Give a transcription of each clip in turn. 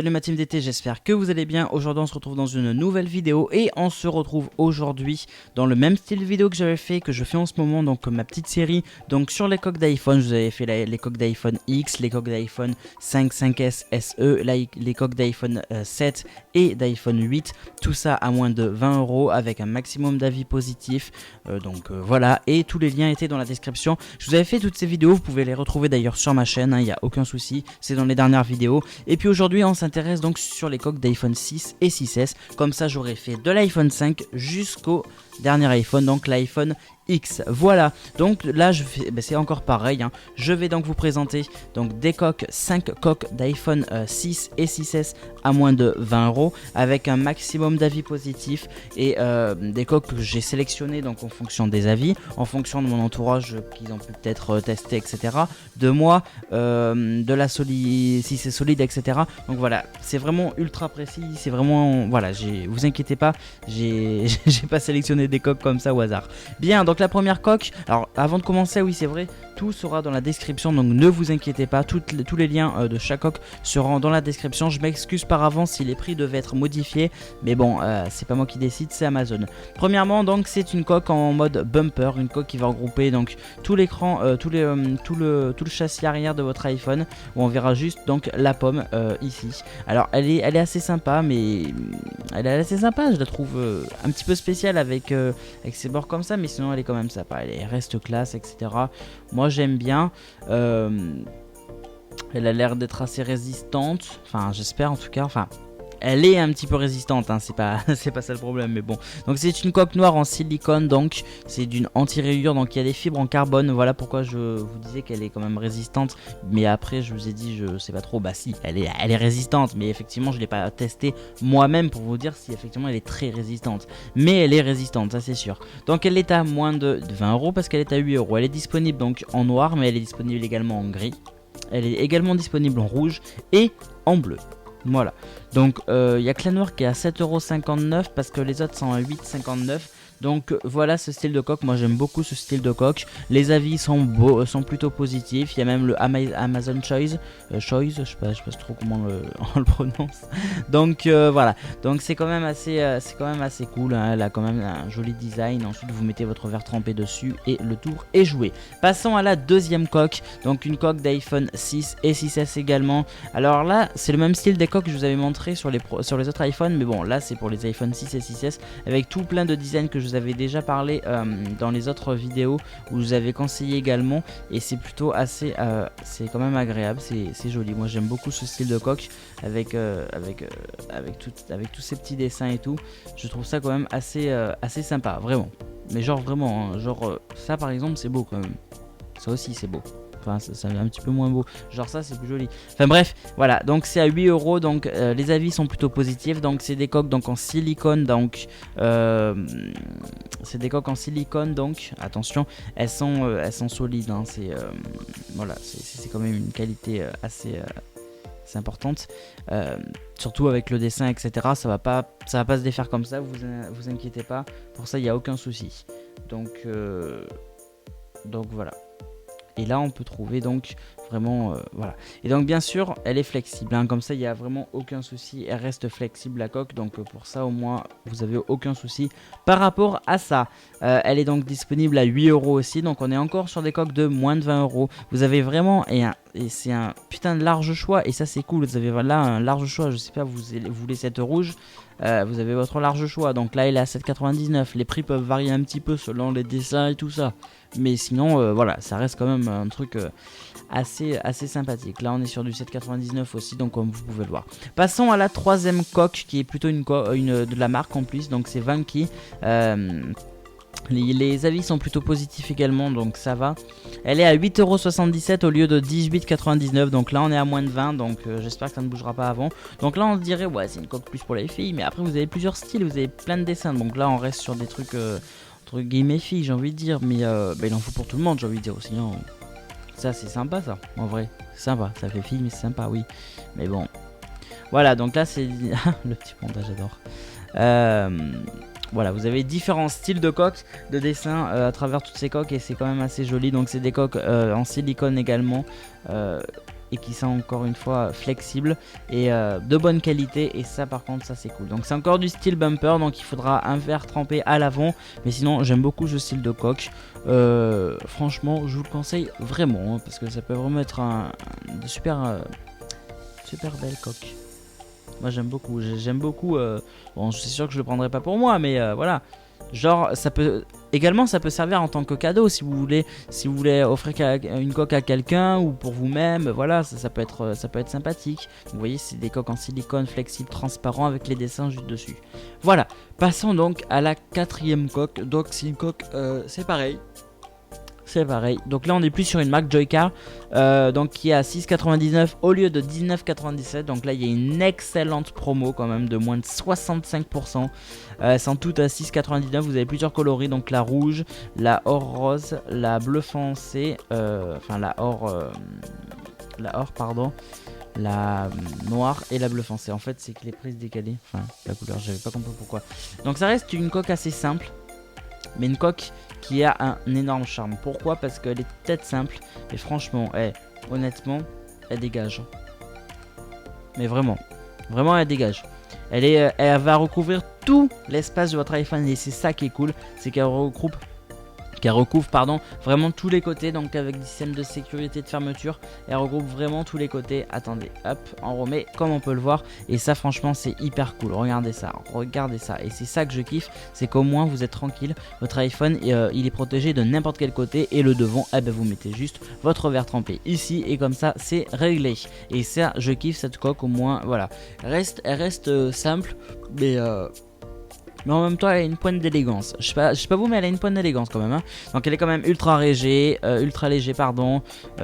Salut ma team d'été, j'espère que vous allez bien. Aujourd'hui on se retrouve dans une nouvelle vidéo et on se retrouve aujourd'hui dans le même style vidéo que j'avais fait, que je fais en ce moment, donc ma petite série donc sur les coques d'iPhone. Je vous avais fait les coques d'iPhone X, les coques d'iPhone 5, 5S, SE, les coques d'iPhone 7 et d'iPhone 8, tout ça à moins de 20 € avec un maximum d'avis positifs. Voilà, et tous les liens étaient dans la description. Je vous avais fait toutes ces vidéos, vous pouvez les retrouver d'ailleurs sur ma chaîne, il n'y a aucun souci, c'est dans les dernières vidéos. Et puis aujourd'hui on s'intéresse donc sur les coques d'iPhone 6 et 6S, comme ça j'aurais fait de l'iPhone 5 jusqu'au dernier iPhone, donc l'iPhone X. Voilà, donc là je fais, c'est encore pareil, hein. Je vais donc vous présenter donc des coques, 5 coques d'iPhone 6 et 6S à moins de 20 € avec un maximum d'avis positifs et des coques que j'ai sélectionnées donc en fonction des avis, en fonction de mon entourage qu'ils ont pu peut-être tester, etc. De moi, de la solide, si c'est solide, etc. Donc voilà, c'est vraiment ultra précis, c'est vraiment, voilà, vous inquiétez pas, j'ai pas sélectionné des coques comme ça au hasard. Bien, donc la première coque, alors avant de commencer, oui c'est vrai, tout sera dans la description, donc ne vous inquiétez pas, tous les liens de chaque coque seront dans la description. Je m'excuse par avance si les prix devaient être modifiés, mais bon, c'est pas moi qui décide, c'est Amazon. Premièrement, donc c'est une coque en mode bumper, une coque qui va regrouper donc tout l'écran, tout le châssis arrière de votre iPhone, où on verra juste donc la pomme ici. Alors elle est assez sympa, mais elle est assez sympa, je la trouve un petit peu spéciale avec ses bords comme ça, mais sinon elle est quand même sympa, elle reste classe, etc. Moi j'aime bien, elle a l'air d'être assez résistante, enfin j'espère en tout cas, enfin elle est un petit peu résistante, hein, c'est pas ça le problème, mais bon. Donc c'est une coque noire en silicone, donc c'est d'une anti-rayure, donc il y a des fibres en carbone, voilà pourquoi je vous disais qu'elle est quand même résistante. Mais après je vous ai dit, je sais pas trop, bah si, elle est résistante, mais effectivement je l'ai pas testé moi-même pour vous dire si effectivement elle est très résistante. Mais elle est résistante, ça c'est sûr. Donc elle est à moins de 20 € parce qu'elle est à 8 €. Elle est disponible donc en noir, mais elle est disponible également en gris. Elle est également disponible en rouge et en bleu. Voilà, donc il y a que la noire qui est à 7,59 € parce que les autres sont à 8,59 €. Donc voilà ce style de coque, moi j'aime beaucoup ce style de coque. Les avis sont sont plutôt positifs. Il y a même le Amazon Choice, je sais pas trop comment on le prononce. Donc voilà, donc c'est quand même assez cool, hein. Elle a quand même un joli design. Ensuite vous mettez votre verre trempé dessus et le tour est joué. Passons à la deuxième coque, donc une coque d'iPhone 6 et 6S également. Alors là c'est le même style des coques que je vous avais montré sur les autres iPhones, mais bon là c'est pour les iPhone 6 et 6S avec tout plein de designs que je vous avais déjà parlé dans les autres vidéos où je vous avais conseillé également, et c'est plutôt assez c'est quand même agréable, c'est joli. Moi j'aime beaucoup ce style de coque avec tous ces petits dessins et tout. Je trouve ça quand même assez sympa, vraiment, mais genre vraiment, hein, genre ça par exemple c'est beau quand même, ça aussi c'est beau. Enfin, ça est un petit peu moins beau. Genre ça, c'est plus joli. Enfin bref, voilà. Donc c'est à 8 €. Donc les avis sont plutôt positifs. Donc c'est des coques donc en silicone. Donc c'est des coques en silicone. Donc attention, elles sont solides. Hein. Voilà, c'est quand même une qualité assez importante. Surtout avec le dessin, etc. Ça va pas se défaire comme ça. Vous inquiétez pas. Pour ça, il n'y a aucun souci. Donc voilà. Et là on peut trouver donc vraiment voilà. Et donc bien sûr elle est flexible, hein, comme ça il n'y a vraiment aucun souci, elle reste flexible la coque, donc pour ça au moins vous avez aucun souci par rapport à ça. Elle est donc disponible à 8 € aussi, donc on est encore sur des coques de moins de 20 €. Vous avez vraiment, et c'est un putain de large choix, et ça c'est cool, vous avez là un large choix. Je sais pas, vous voulez cette rouge, vous avez votre large choix. Donc là il est à 7,99 €. Les prix peuvent varier un petit peu selon les dessins et tout ça, mais sinon voilà, ça reste quand même un truc assez sympathique. Là on est sur du 7,99 € aussi, donc comme vous pouvez le voir. Passons à la troisième coque qui est plutôt une de la marque en plus, donc c'est Vanky. Les avis sont plutôt positifs également, donc ça va. Elle est à 8,77 € au lieu de 18,99 €. Donc là on est à moins de 20, donc j'espère que ça ne bougera pas avant. Donc là on se dirait ouais c'est une coque plus pour les filles, mais après vous avez plusieurs styles, vous avez plein de dessins. Donc là on reste sur des trucs entre guillemets filles, j'ai envie de dire, mais il en faut pour tout le monde, j'ai envie de dire aussi. Hein. Ça c'est sympa ça, en vrai, c'est sympa, ça fait fille mais c'est sympa, oui. Mais bon, voilà, donc là c'est le petit panda, j'adore. Voilà, vous avez différents styles de coques, de dessins à travers toutes ces coques, et c'est quand même assez joli. Donc c'est des coques en silicone également. et qui sont encore une fois flexibles et de bonne qualité, et ça par contre ça c'est cool. Donc c'est encore du style bumper, donc il faudra un verre trempé à l'avant, mais sinon j'aime beaucoup ce style de coque. Franchement je vous le conseille vraiment, parce que ça peut vraiment être un super belle coque. Moi j'aime beaucoup, bon c'est sûr que je le prendrai pas pour moi, mais voilà, genre ça peut servir en tant que cadeau si vous voulez offrir une coque à quelqu'un ou pour vous-même, voilà, ça peut être sympathique. Vous voyez, c'est des coques en silicone flexible transparent avec les dessins juste dessus. Voilà, passons donc à la 4e coque. Donc c'est une coque, c'est pareil. Donc là on est plus sur une marque Joycar, donc qui est à 6,99 au lieu de 19,97. Donc là il y a une excellente promo quand même de moins de 65%. Sans tout à 6,99. Vous avez plusieurs coloris, donc la rouge, la or rose, la bleu foncé, enfin la or pardon, la noire et la bleu foncé. En fait c'est que les prises décalées, enfin la couleur, j'avais pas compris pourquoi. Donc ça reste une coque assez simple, mais une coque qui a un énorme charme. Pourquoi? Parce qu'elle est peut-être simple, et franchement, honnêtement, elle dégage. Mais vraiment, elle dégage. Elle va recouvrir tout l'espace de votre iPhone, et c'est ça qui est cool, c'est qu'elle recouvre vraiment tous les côtés, donc avec des systèmes de sécurité de fermeture, elle regroupe vraiment tous les côtés. Attendez, hop, on remet comme on peut le voir, et ça franchement c'est hyper cool. Regardez ça, et c'est ça que je kiffe, c'est qu'au moins vous êtes tranquille, votre iPhone il est protégé de n'importe quel côté, et le devant, vous mettez juste votre verre trempé ici, et comme ça c'est réglé. Et ça je kiffe cette coque, au moins voilà, elle reste simple, mais en même temps elle a une pointe d'élégance. Je sais pas vous, mais elle a une pointe d'élégance quand même, hein. Donc elle est quand même ultra léger, pardon.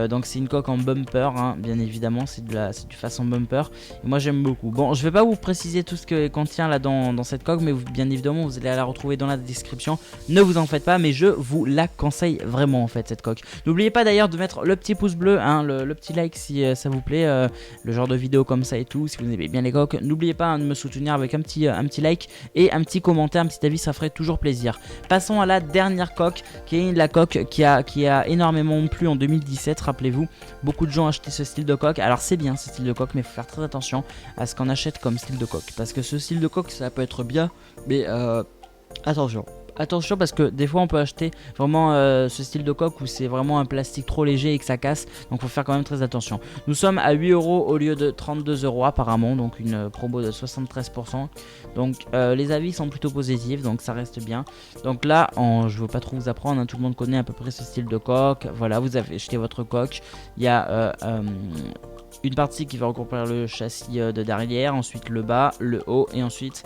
Donc c'est une coque en bumper, hein, bien évidemment, c'est du façon bumper, et moi j'aime beaucoup. Bon, je vais pas vous préciser tout ce que contient là dans cette coque, mais bien évidemment vous allez la retrouver dans la description, ne vous en faites pas, mais je vous la conseille vraiment en fait cette coque. N'oubliez pas d'ailleurs de mettre le petit pouce bleu, hein, le petit like si ça vous plaît, le genre de vidéo comme ça et tout, si vous aimez bien les coques. N'oubliez pas, hein, de me soutenir avec un petit like et un petit commentaire, un petit avis, ça ferait toujours plaisir. Passons à la dernière coque, qui est la coque qui a énormément plu en 2017. Rappelez-vous, beaucoup de gens ont acheté ce style de coque. Alors c'est bien ce style de coque, mais il faut faire très attention à ce qu'on achète comme style de coque, parce que ce style de coque ça peut être bien, mais attention, parce que des fois on peut acheter vraiment ce style de coque où c'est vraiment un plastique trop léger et que ça casse, donc faut faire quand même très attention. Nous sommes à 8 € au lieu de 32 € apparemment, donc une promo de 73%. Donc les avis sont plutôt positifs, donc ça reste bien. Donc là, je veux pas trop vous apprendre, hein, tout le monde connaît à peu près ce style de coque. Voilà, vous avez acheté votre coque, il y a une partie qui va recouvrir le châssis de derrière, ensuite le bas, le haut, et ensuite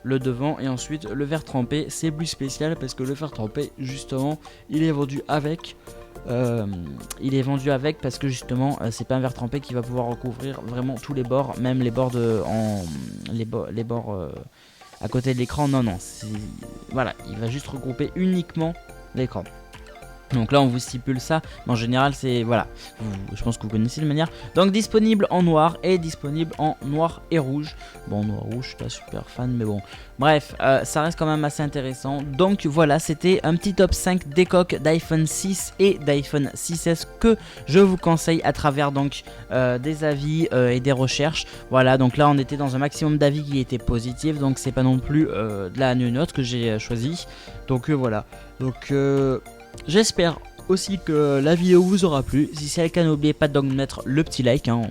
le devant, et ensuite le verre trempé. C'est plus spécial parce que le verre trempé justement il est vendu avec parce que justement c'est pas un verre trempé qui va pouvoir recouvrir vraiment tous les bords, même les bords les bords à côté de l'écran. Non, voilà, il va juste regrouper uniquement l'écran. Donc là on vous stipule ça, mais en général c'est, voilà, je pense que vous connaissez de manière. Donc disponible en noir et disponible en noir et rouge. Bon, noir rouge je suis pas super fan, mais bon, bref, ça reste quand même assez intéressant. Donc voilà, c'était un petit top 5 des coques d'iPhone 6 et d'iPhone 6S que je vous conseille à travers donc des avis et des recherches. Voilà, donc là on était dans un maximum d'avis qui étaient positifs, donc c'est pas non plus de la note que j'ai choisi. Donc voilà, donc j'espère aussi que la vidéo vous aura plu. Si c'est le cas, n'oubliez pas donc de mettre le petit like, hein.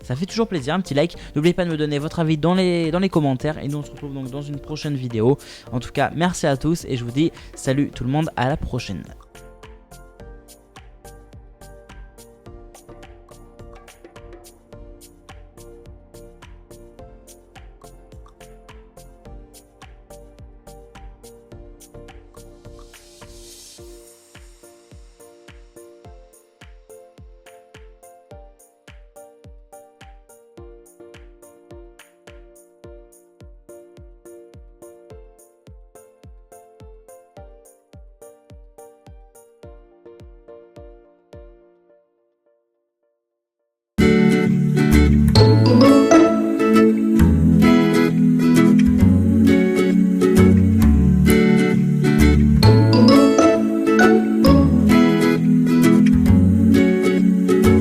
Ça fait toujours plaisir, un petit like. N'oubliez pas de me donner votre avis dans les commentaires. Et nous on se retrouve donc dans une prochaine vidéo. En tout cas, merci à tous et je vous dis salut tout le monde, à la prochaine.